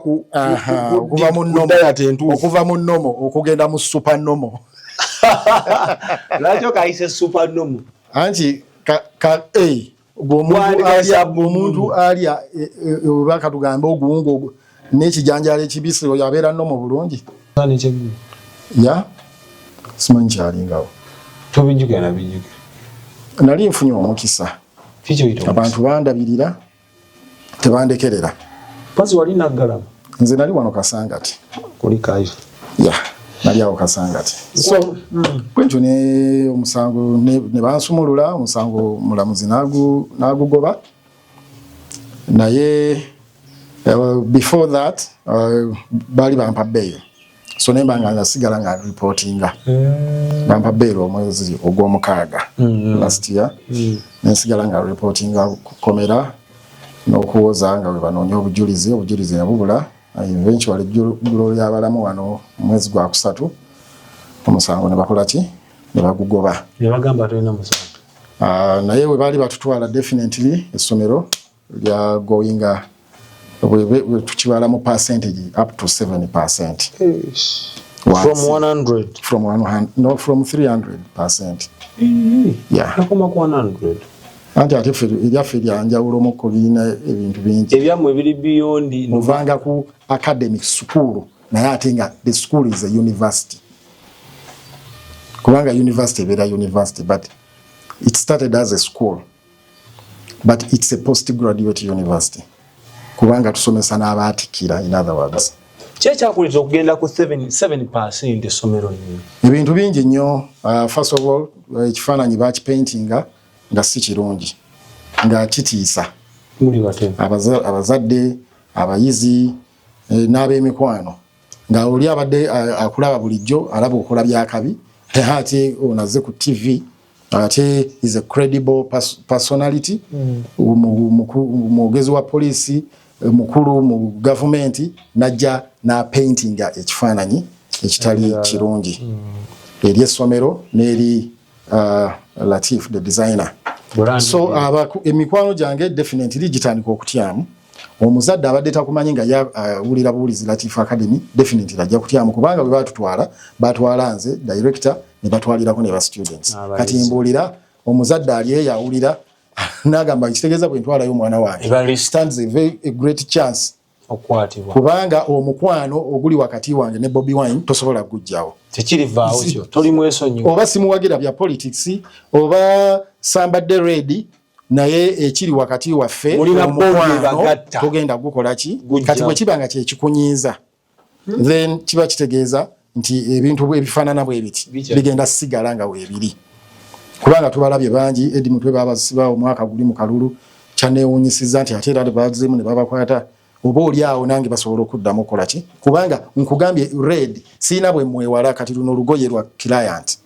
mu nnomo okugenda mu supanomo lwaki okayise supanomo anti omuntu alya oba katugamba oguwunga n'ekijanjaalo ekibisi oyo abeera nnomo bulungi ya simanyi kyalingawo tobijjukira bijjukira nali nfunye omukisa abantu bandabirira tebandekerera pazi wali naggalama nze nali wano Kasangati kuli kayo ya nali awo Kasangati so bwentyo ne omusango ne bansumulula omusango mulamuzi nagugoba naye before that bali bampa bail so nembanga ngasigala nga reportinga bampa bail omwezi ogw'omukaaga last year nensigala nga reportinga kukomera n'okuwoza nga we banoonya obujulizi nabubula eventually ejjulo ly'abalamu wano omwezi gwa 3 omusango ne bakola ki ne bagugoba nebagamba tolina musango naye we baali batutwala definitely essomero lya goyinga tukibala mu percentage up to 7%. From 100? From 100, no, from 300%. Yeah. Nakoma ku 100. Anti ate ebyaffe ebyanjawulo mu kulina ebintu bingi. Ebyammwe biri beyond muvanga ku academic school naye ate nga the school is a university. Kubanga university ebeera university but it started as a school but it's a postgraduate university. Kubanga tusomesa n'abaatikira in other words. Kyekyakuli okugenda ku 7% essomero nnyo. Ebintu bingi nnyo. First of all, ekifaananyi bakipaintinga nga si kirungi nga kitiisa. Muli batemu. Abazadde, abayizi n'ab'emikwano nga oli abadde akulaba bulijjo alaba okola byakabi ate onaze ku TV ate is a credible personality mugezi wa police mukulu mu government najja na paintinga ekifaananyi ekitali kirungi eri essomero n'eri Latif the designer. So emikwano gyange definitely gitandika okutyamu. Omuzadde abadde takumanyi nga yawulira buwulizi Latif Academy definitely ajja kutyamu kubanga bwe batwala nze director ne batwalirako ne ba students. Kati mbuulira omuzadde ali yawulira nagamba kitegeeza bwe ntwalayo omwana wange stands a great chance okwatibwa kubanga omukwano oguli wakati wange ne Bobby Wine tosobola kugjawo tekirivaawo kyo toli mwesonyi oba simuwagira bya politics oba sambadde ready naye ekiri wakati waffe omukwano tugenda gukola ki kati bwe kibanga kye kikunyiiza then kiba kitegeeza nti ebintu ebifaanana bwe biti bigenda sigala nga weebiri kubanga tubalabye bangi edi mutwe babasiba omwaka guli mu kalulu kyaneewunyisiza nti ate era bazimu ne babakwata oba oli awo nange basobola okuddamu okukola ki kubanga nkugambye red siina bwe mwewala kati luno olugoye lwa client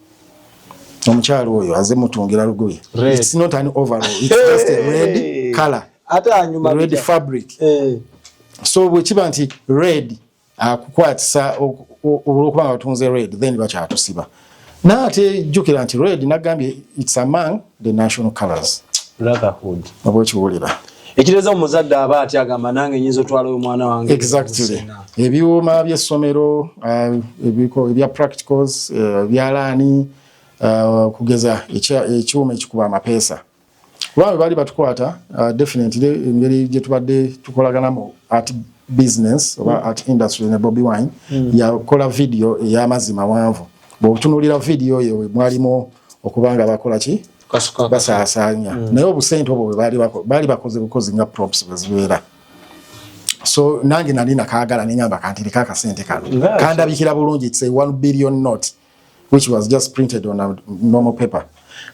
omukyalo oyo aze mutungira lugoye it's not an overall it's just a red color ate anyuma red fabric so bwe kiba nti red akukwatisa olwokubanga batunze red then bakyatusiba naate jjukira nti red nagambye it's among the national colors brotherhood oba kiwulira ekireza omuzadde aba ati agamba nange nyinza otwalayo omwana wange exactly ebyuma by'essomero ebya practicals byalaani kugeza ekyuma ekikuba amapeesa kubanga bali batukwata definitely engeri gye tubadde tukolaganamu art business oba art industry ne Bobby Wine yakola video ey'amazima mawanvu bw'otunuulira video eyo mwalimu okubanga bakola ki basaasaanya naye obusente obwo baali bakoze bukozi nga props bwezibeera so nange nali nakaagala neŋŋamba kantirika akasente kano kandabikira bulungi it's a 1 billion note which was just printed on a normal paper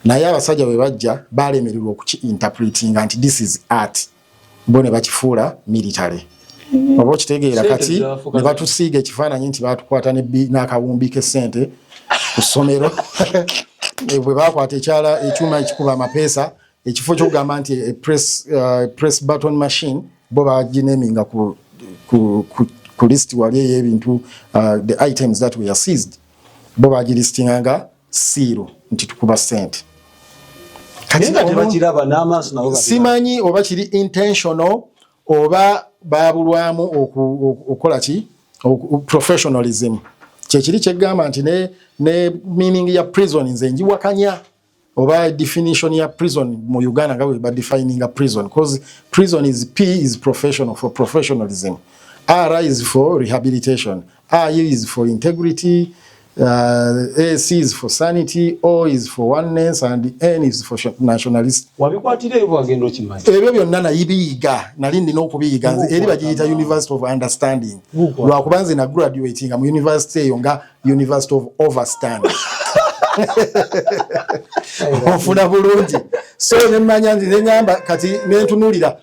naye abasajja bwe bajja balemererwa okuki-interpretinga nti this is art bo ne bakifuula military oba okitegeera kati ne batusiiga ekifaananyi nti batukwata n'akawumbi k'essente ku ssomero bwe bakwata ekyuma ekikuba amapeesa ekifo kyokugamba nti press button machine bo bagineminga ku list wali ey'ebintu the items that were seized bo bagilistinganga siiro nti tukuba ssente simanyi oba kiri intentional oba babulwamu okukola ki professionalism kyekiri kyegamba nti ne meaning ya prison nze njiwakanya oba definition ya prison mu Uganda nga we ba defining a prison because prison is P is professional for professionalism, R is for rehabilitation, I is for integrity, AC is for sanity, O is for oneness, and N is for nationalist. Wabikwatire ebyo bagenda okimanyi. Ebyo byonna nayibiyiga nali ndina okubiyiga nze eri bagiyita University of Understanding. Lwakubanze na graduating mu university eyo nga University of Overstanding. Ofuna bulungi. So nemanya nti nenyamba kati nentunulira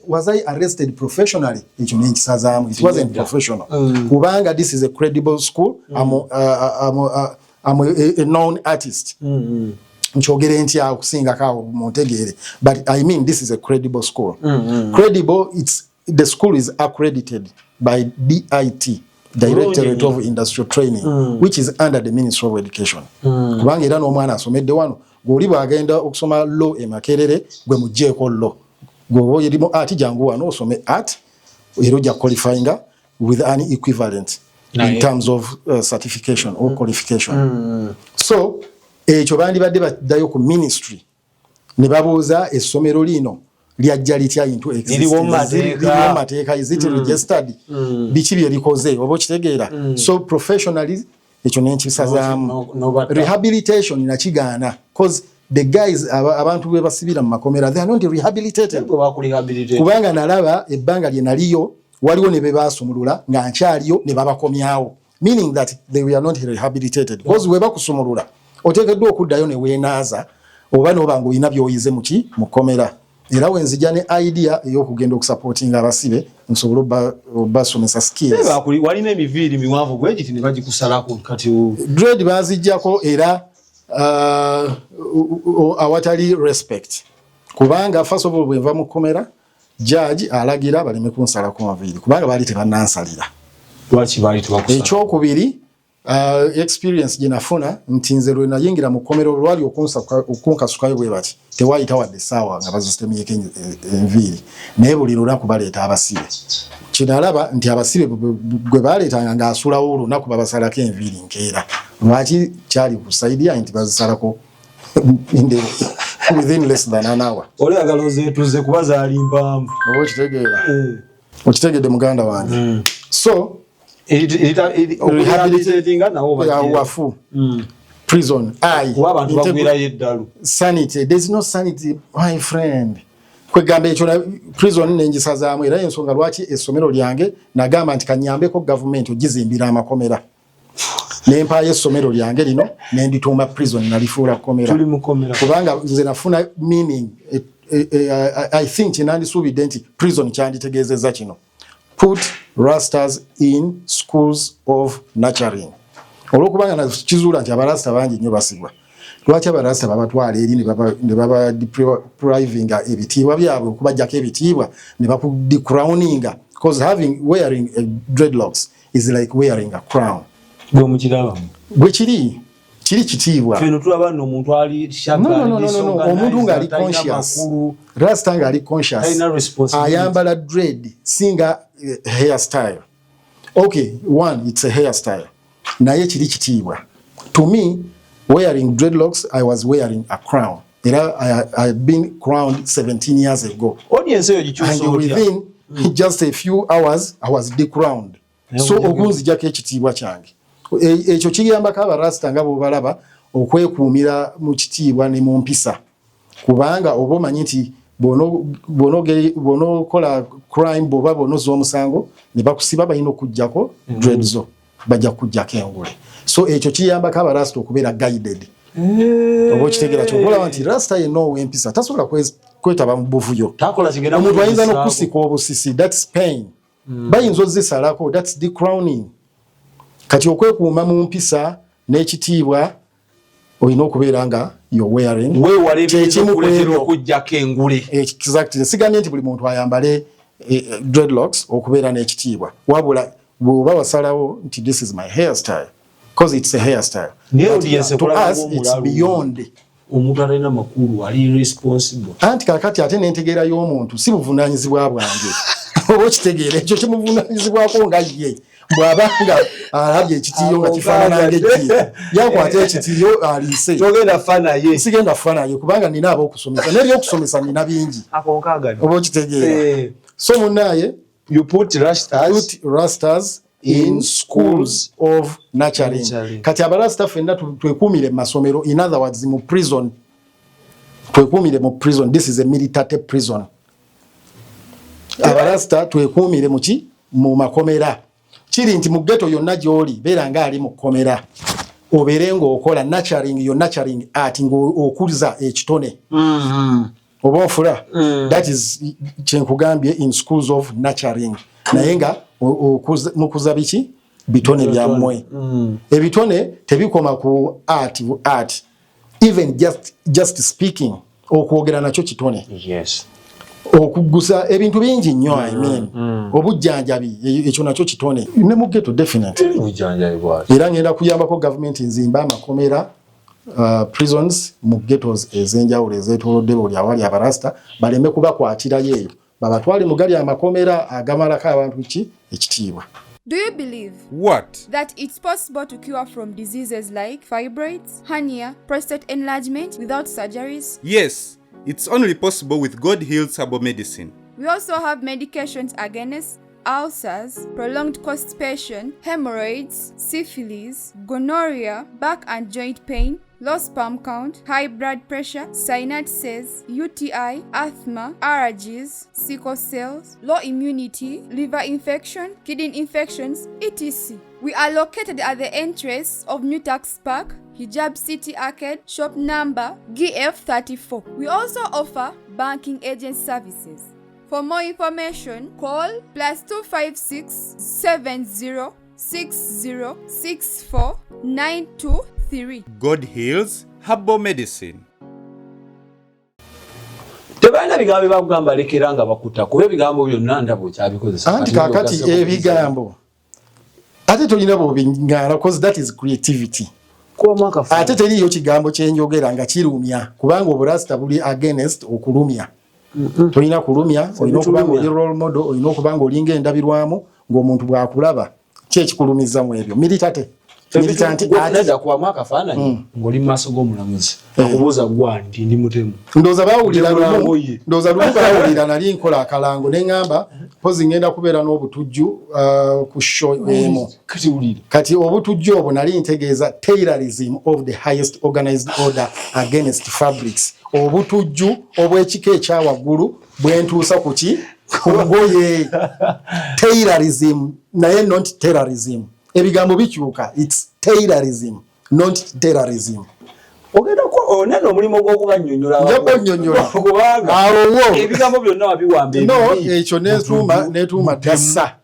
was I arrested professionally? Ekyo nenkisazaamu. It wasn't professional. Kubanga this is a credible school. I'm a known artist. Nchogere ntya okusinga kawo montegere. But I mean this is a credible school. Credible, the school is accredited by DIT, Directorate of Industrial Training, which is under the Ministry of Education. Kubanga era n'omwana asomedde wano goli bwagenda okusoma law e Makerere gwe mujjeeko law. Gwe yerimu art jangu wano osome art eroja qualifying with an equivalent in terms of certification or qualification. So ekyo bandi badde baddayo ku ministry ne babuuza essomero lino lyajja litya into existence is it registered biki bye likoze oba okitegeera. So professionally ekyo nenkisazaamu. Rehabilitation nakigaana cause the guys abantu bwe basibira mu makomera they are not rehabilitated. Kubanga nalaba ebbanga lye naliyo waliwo ne bebaasumulula nga nkyaliyo ne babakomyawo, meaning that they were not rehabilitated because we bakusumulula oteekeddwa okuddayo ne weenaaza oba n'oba ng'olina by'oyize mu komera era wenzija ne idea ey'okugenda okusupportinga abasibe nsobole basomesa skills. Walina emiviiri miwanvu gwe giti ne bagikusalako kati dread bazijjako era awatali respect kubanga first of all bwenva mu kkomera judge alagira baleme kunsalako maviiri kubanga baali tebannansalira. Lwaki baali tebakusala? Ekyokubiri experience gye nafuna nti nze lwe nayingira mu kkomero lwali okunkasukayo bwe bati tewaayita wadde essaawa nga bazisitemyeko enviiri naye buli lunaku baleeta abasibe. Kinalaba nti abasibe gwe baleetanga ng'asulawo olunaku babasalako enviiri nkeera. Lwaki kyali kusaidia nti bazisalako within less than an hour. Oyagala ozeetuze kuba zaali mpamvu. Oba okitegeera? Okitegedde muganda wange. So rehabilitatinga nawo wafu prison abantu bagwirayo eddalu. Sanity, there's no sanity my friend. Kwegamba ekyo prison nengisazaamu era ensonga lwaki essomero lyange nagamba nti kanyambeko government ogizimbira amakomera nempaayo essomero lyange lino nendituuma prison nalifuula komera kubanga nze nafuna meaning. I think kinandisuubidde nti prison kyanditegeezezza kino. Put Rastas in schools of nurturing. Olwokubanga nakizuula nti abarasta bangi nnyo basibwa. Lwaki abarasta babatwala eri ne baba deprivinga ebitiibwa byabwe okubajjako ebitiibwa ne bakudecrowninga because wearing dreadlocks is like wearing a crown. Bwe mukirabamu bwe kiri kitiibwa. Feno tulaba nno omuntu ali omuntu ng'ali conscious. Rasta ng'ali conscious ayambala dread singa hairstyle. Okay, one, it's a hairstyle. Naye kiri kitiibwa. To me, wearing dreadlocks, I was wearing a crown. I had been crowned 17 years ago. Audience yo gikyusa and within just a few hours, I was decrowned. So okunzijako ekitiibwa kyange. Ekyo kigambako abarasta nga bw'obalaba okwekuumira mu kitiibwa ne mu mpisa. Kubanga oba omanyi nti bw'onookola crime bw'oba bw'onozza omusango ne bakusiba balina okuggyaako dread zo bajja kuggyaako engule. So ekyo kiyambako abarasta okubeera guided. Oba okitegeera ky'okolaba nti rasta yenna ow'empisa tasobola kwetaba mu buvuyo. Omuntu ayinza n'okusika obusisi, that's pain. Bayinza ozzisalako, that's decrowning. Kati okwekuuma mu mpisa n'ekitiibwa olina okubeera nga you're wearing okujjako engule. Exactly. Sigambye nti buli muntu ayambale dreadlocks okubeera n'ekitiibwa. Wabula bw'oba wasalawo nti this is my hairstyle because it's a hairstyle. To us it's beyond. Omuntu alina makulu ali responsible. Anti kakati ate n'entegeera y'omuntu si buvunaanyizibwa bwange. Oba okitegeera ekyo kimuvunaanyizibwako nga ye. Bwabanga alabye ekitiyo nga kifaanana ng'ejjiya yakwata ekitiyo aliise togenda fana ye sigenda fana ye kubanga nina ab'okusomesa n'ebyokusomesa nina bingi oba okitegeera. So munnaye you put rastas in schools of nurturing. Kati abarasta ffenna twekuumire mu masomero, in other words mu prison. Twekuumire mu prison. This is a military prison. Abarasta twekuumire mu makomera. Kiri nti mu ghetto yonna gy'oli beera nga ali mu kkomera obeere ng'okola nurturing, yo nurturing art ng'okuza ekitone. Oba ofula that is kyenkugambye in schools of nurturing. Naye nga mukuza biki bitone byammwe. Ebitone tebikoma ku art even just speaking okwogera nakyo kitone. Yes. Okugusa ebintu bingi nnyo obujjanjabi ekyo nakyo kitone ne mu ghetto definitely obujjanjabi bwaki. Era ngenda kuyambako government nzimba amakomera prisons mu ghettos ez'enjawulo ezeetoolodde buli awali abarasta baleme kubakwatirayo eyo babatwale mu gali amakomera agamalako abantu ekitiibwa. Do you believe What? that it's possible to cure from diseases like fibroids, hernia, prostate enlargement without surgeries? Yes, it's only possible with God Heals Herbal Medicine. We also have medications against ulcers, prolonged constipation, hemorrhoids, syphilis, gonorrhea, back and joint pain, low sperm count, high blood pressure, sinuses, UTI, asthma, allergies, sickle cells, low immunity, liver infection, kidney infections, etc. We are located at the entrance of New Tax Park, Hijab City Arcade, shop number GF34. We also offer banking agent services. For more information, call +256 70 60 64 923. God Heals Herbal Medicine. Tebalina bigambo byabagamba lekera nga bakuta kuba ebigambo byonna ndabo kyabikozesa. Anti kakati ebigambo ate tolina bobingana because that is creativity. Kwa mwaka fa. Ate teriyo kigambo kyenjogera nga kirumya kubanga obulasta buli against okulumya. Tolina kulumya, olina okubanga oli role model, olina okubanga olinga endabirwamu ng'omuntu bw'akulaba kyekikulumiza mu ebyo. Militate. Militanti anaja kwa mwaka faananyi ng'oli mu maaso g'omulamuzi akubuuza gwandi ndi mutemu. Ndowooza baawulira baawulira nali nkola akalango ne ŋŋamba pozi ngenda kubeera n'obutujju ku show emu. Kati obutujju obwo nali ntegeeza terrorism of the highest organized order against fabrics. Obutujju obw'ekika ekyawaggulu bwentuusa ku ki ku ngoye. Terrorism naye not terrorism. Ebigambo bikyuka, it's terrorism not terrorism. Ogenda ko oneno omulimu gw'okubanyonnyola kubanga awo ebigambo byonna wabiwambe. No, ekyo netuuma dasa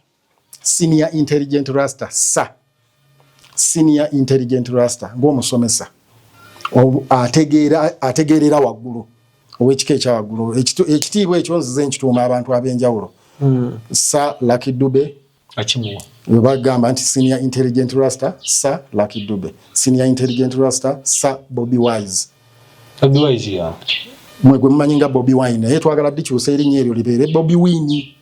senior intelligent rasta senior intelligent rasta ng'omusomesa ategeerera waggulu ow'ekika ekyawaggulu. Ekitiibwa ekyo nzize nkituuma abantu ab'enjawulo. Sir Lucky Dube akimuwa bagamba nti senior intelligent rasta Sir Lucky Dube, senior intelligent rasta Sir Bobby Wise. Bobby Wise ya mwe gwe mumanyi nga Bobby Wine naye twagala dikyusa erinnya eryo libeere Bobby Wine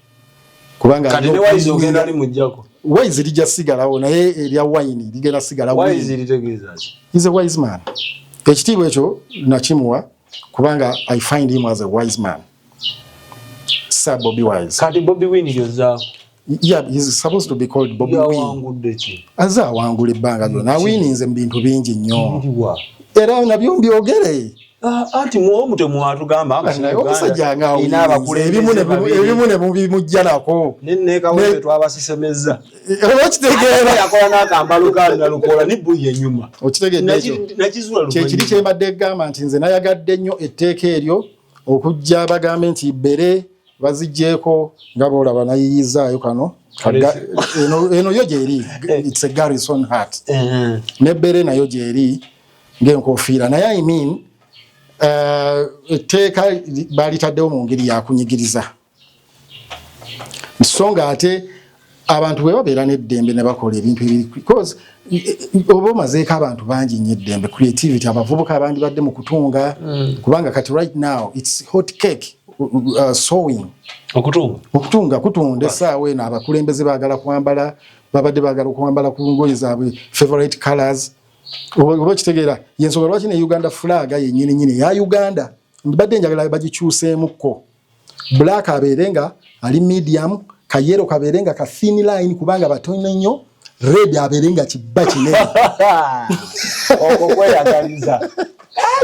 kubanga kati ne Wise ogenda ali mujjako. Wise lijja sigalawo naye erya Wine ligenda sigala. Wise litegeeza ki? He's a wise man. Ekitiibwa ekyo nakimuwa kubanga I find him as a wise man. Sir Bobby Wise. Kati Bobby Wine yoza. Yeah, he's supposed to be called Bobby Wine. Aza wangula ebbanga lyonna awiininze mu bintu bingi nnyo. Era nabyo mbyogere. Anti muomu mwatugamba omusajja nga ebimu ne mubimujja nako. Nenneeka wewe twabasisemezza. Okitegeera yakola n'akambalu kaali nalukola ne bbuyi ennyuma. Okitegeedde ekyo. Nakizula kye kiri kye mbadde egamba nti nze nayagadde nnyo etteeka eryo okujja bagambe nti bere bazijjeeko nga boolaba nayiyizaayo kano. Eno yo gyeri it's a Garrison hat. Nebbere nayo gyeri ng'enkofiira naye I mean etteeka baalitaddewo mu ngeri yakunyigiriza. So nga ate abantu bwe babeera n'eddembe ne bakola ebintu ebiri because oba omazeeko abantu bangi nnyo eddembe creativity abavubuka abandi badde mu kutunga kubanga kati right now it's hot cake. Sewing okutunga kutunda essaawa eno abakulembeze baagala kwambala babadde baagala kwambala ku ngoye zaabwe favorite colors. Oba kitegeera yensonga lwaki ne Uganda flag yennyini ya Uganda mbadde njagala bagikyuseemukko. Black abeerenga ali medium, kayero kabeerenga ka thin line kubanga batono nnyo, red abeerenga kibba kinene. Okweyagaliza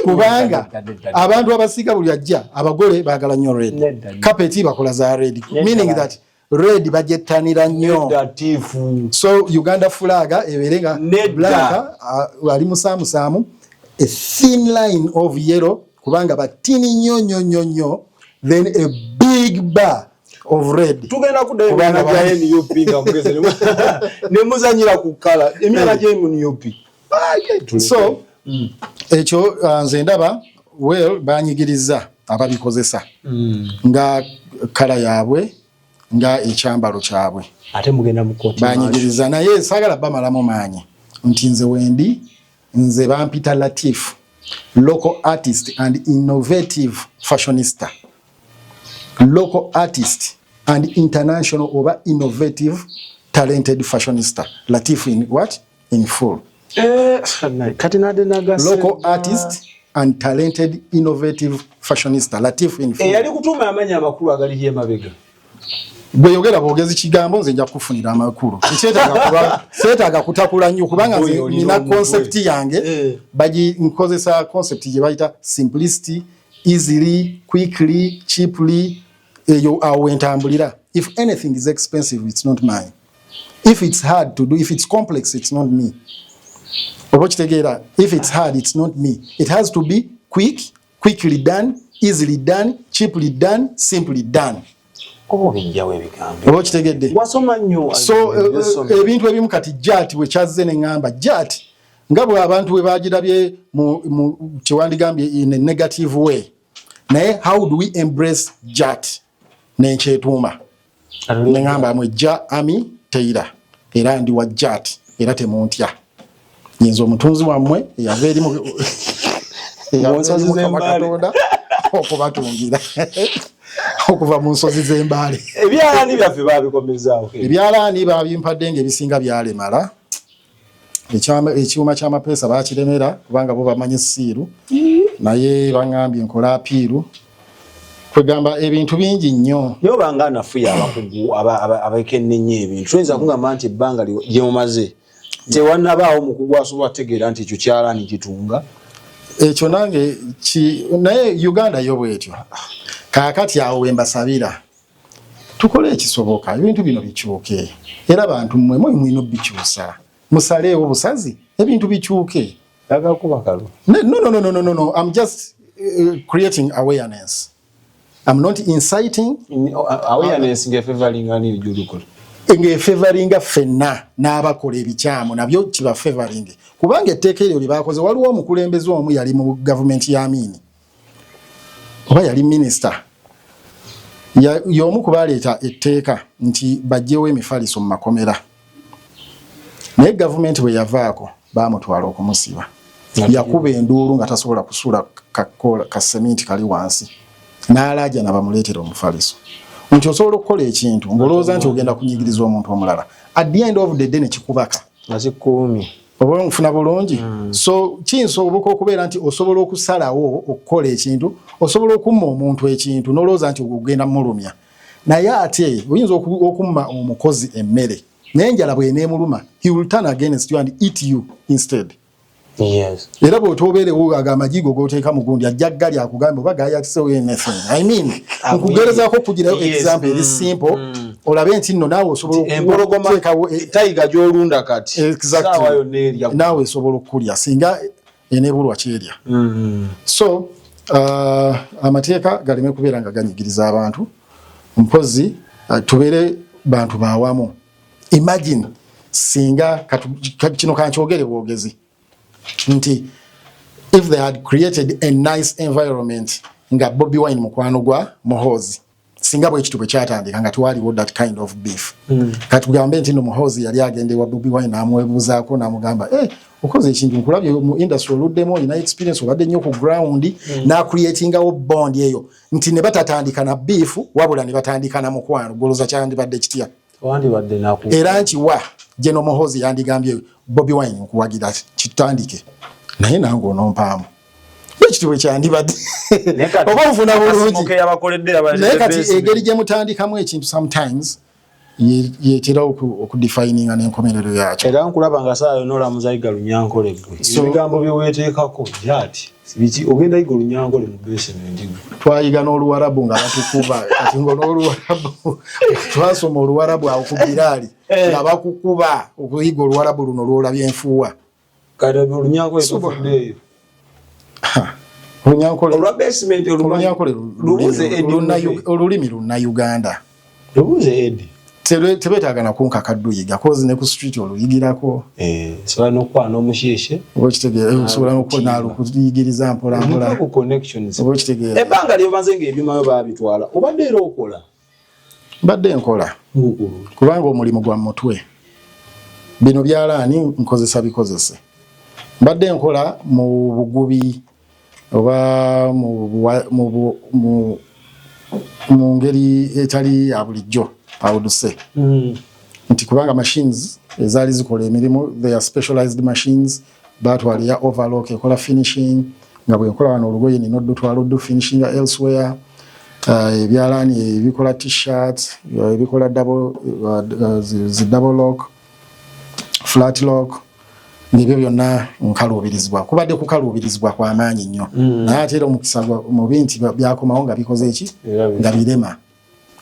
kubanga abantu abasiga buli ajja abagole baagala nnyo red. Carpet bakola za red meaning that red bajettanira nnyo. So Uganda flag ebeerenga black ali musaamusaamu a thin line of yellow kubanga batini nnyo then a big bar of red. Tugenda kudayibana bya NUP nga mugeze ne muzanyira ku kala emyala gye mu NUP. So ekyo nze ndaba well banyigiriza ababikozesa nga kala yaabwe nga ekyambalo kyabwe ate mugenda mu koti banyigiriza naye saagala bamalamu maanyi nti nze wendi nze bampita Latif, local artist and innovative fashionista, local artist and international over innovative talented fashionista. Latif in what? In full. Local artist and talented innovative fashionista. Latif in full. Yali kutuma amanya amakulu agali ye mabega. Bwe yogera bogezi kigambo nze nja kufunira amakulu. Seetaaga kutakula nnyo kubanga nze nina concept yange baji nkozesa concept gye bayita simplicity, easily, quickly, cheaply. Eyo awo entambulira. If anything is expensive, it's not mine. If it's hard to do, if it's complex, it's not me. If it's hard, it's not me. It has to be quickly done, easily done, cheaply done, simply done. Bijjawo ebigambo. Oba kitegedde. Wasoma nnyo. So ebintu ebimu kati JAT we kyazze ne ngamba JAT nga bwe abantu we bagirabye mu kiwandigambye in a negative way. Naye how do we embrace JAT n'ekyetuuma? Ne ngamba mwe ja ami teira era ndi wa JAT era temuntya. Yinza omutunzi wammwe yava eri mu nsozi z'embaale okubatungira okuva mu nsozi z'embaale. Ebyalaani byaffe baabikomezaawo. Ebyalaani baabimpadde ng'ebisinga byalemala. Ekyuma ky'amapeesa baakiremera kubanga bo bamanyi siiru naye bangambye nkola apiiru kwegamba ebintu bingi nnyo. Yoba nga nafuya abakugu abakennenya ebintu tuyinza kungamba nti ebbanga gye mumaze tewannabaawo mukugu asobola kutegeera nti ekyo kyalaani kitunga. Ekyo nange naye Uganda yo bwetyo. Kaakati awo we mbasabira tukole ekisoboka ebintu bino bikyuke era abantu mmwe mwino bikyusa musaleewo busazi ebintu bikyuke. Agakuba kalu. No. I'm just creating awareness. I'm not inciting. Awareness nge favoring ani juluko. Nge favoring fenna n'abakola ebikyamu nabyo kiba favoring. Kubanga etteeka eryo libakoze waliwo omukulembeze omu yali mu government ya Amini. Oba yali minister. Y'omu ku baleeta etteeka nti bajjewo emifaliso mu makomera. Naye gavumenti bwe yavaako baamutwala okumusiba. Yakuba enduulu nga tasobola kusuula ka sementi kali wansi. N'alaaja na bamuleetera omufaliso. Nti osobola okukola ekintu ng'olowooza nti ogenda kunyigiriza omuntu omulala. At the end of the day ne kikubaka. Nazikuumi. Oba nfuna bulungi. So kinsoboka okubeera nti osobola okusalawo okukola ekintu, osobola okumma omuntu ekintu n'olowooza nti ogenda mulumya. Naye ate oyinza okumma omukozi emmere. Naye enjala bw'eneemuluma, he will turn against you and eat you instead. Yes. Era bw'otobeerewo agamajigo g'oteeka mu gundi ajja gali akugamba oba gayatisewo anything. I mean, nkugerezaako kugira example eri simple. Olabe nti nno naawe osobola okuteekawo tayiga gy'olunda kati. Exactly. Naawe osobola okukulya singa eneebulwa kyerya. So amateeka galeme kubeera nga ganyigiriza abantu. Mpozi tubeere bantu bawamu. Imagine singa kino kankyogere bwogezi nti if they had created a nice environment nga Bobi Wine mukwano gwa Muhoozi singa bwe kitu bwe kyatandika nga twaliwo that kind of beef. Katugambe nti no Muhoozi yali agende wa Bobi Wine amwebuzaako n'amugamba okoze ekintu nkulabye mu industry oluddemu ina experience obadde nnyo ku ground na creatingawo bond eyo nti ne batatandika na beef wabula ne batandika na mukwano goloza kyandibadde kitya. Era nti wa General Muhoozi yandigambye Bobi Wine nkuwagira kitandike naye nange onompaamu ekitiibwa kyandibadde oba nfuna bulungi naye kati engeri gye mutandikamu ekintu sometimes yetera okudefininga n'enkomerero yakyo. Era nkulaba nga saa yonna olamuza Yiga Lunyankole gwe ebigambo bye weeteekako jati biki ogenda Yiga Lunyankole mu beseni endigo twayiga n'Oluwarabu nga batukuba kati ng'Oluwarabu twasoma Oluwarabu awo ku Biraali nga bakukuba okuyiga Oluwarabu luno lwolabye enfuuwa kati Lunyankole tufuddeeyo Lunyankole Lunyankole olulimi Lunnayuganda lubuuze Edi tebetaaga na kunkakadduyiga kozi ne ku street oluyigirako sobola n'okukwana omushiishe oba kitegeera osobola n'okuyigiriza mpola mpola ku connections oba kitegeera ebbanga lyomaze ng'ebyumayo baabitwala obadde era okola mbadde nkola kubanga omulimu gwa mutwe bino byalaani nkozesa bikozese mbadde nkola mu bugubi oba mu ngeri etali ya bulijjo I would say. Nti kubanga machines ezaali zikola emirimu they are specialized machines batwali ya overlock ekola finishing nga bwe nkola wano olugoye nino dutwala finishing elsewhere ebyalaani ebikola t-shirts ebikola double lock flat lock n'ebyo byonna nkaluubirizibwa kubadde kukaluubirizibwa kw'amaanyi nnyo naye ate era omukisa mu binti byakomawo nga bikoze eki nga birema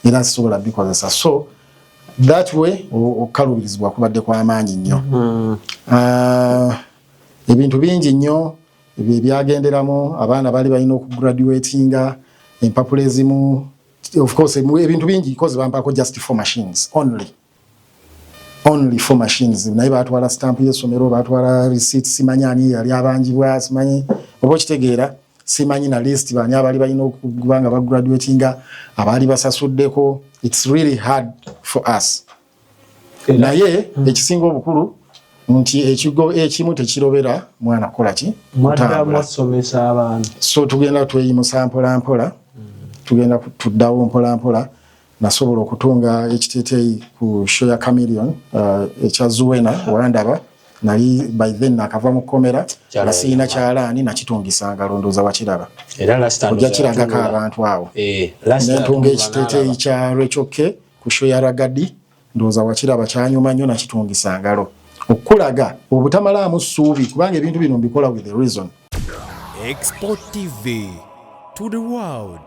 era sobola bikozesa so that way okalubirizibwa kubadde kwa amaanyi nnyo ebintu bingi nnyo byagenderamu abaana bali balina okugraduatinga empapula ezimu of course ebintu bingi because bampako just for machines only for machines naye batwala stamp y'essomero batwala receipts simanyani yali abanjibwa simanyi obo kitegeera simanyi na list bani abali balina okubanga ba graduatinga abali basasuddeko. It's really hard for us. Naye ekisinga obukulu nti ekigo ekimu tekirobera mwana kola ki mwadda mwasomesa abaana so tugenda tweyimusa mpola tugenda tuddawo mpola nasobola okutunga ekiteeteeyi ku show ya Chameleon ekya Zuwena wandaba nali by then nakava mu komera nasiina kyalaani nakitungisanga londoza wakiraba era last time ojja kiragako abantu awo nentunga ekiteeteeyi kya Rechoke ku show ya Ragadi ndoza wakiraba kyanyuma nnyo nakitungisangalo okulaga obutamalaamu ssuubi kubanga ebintu bino mbikola with a reason. Export TV to the world.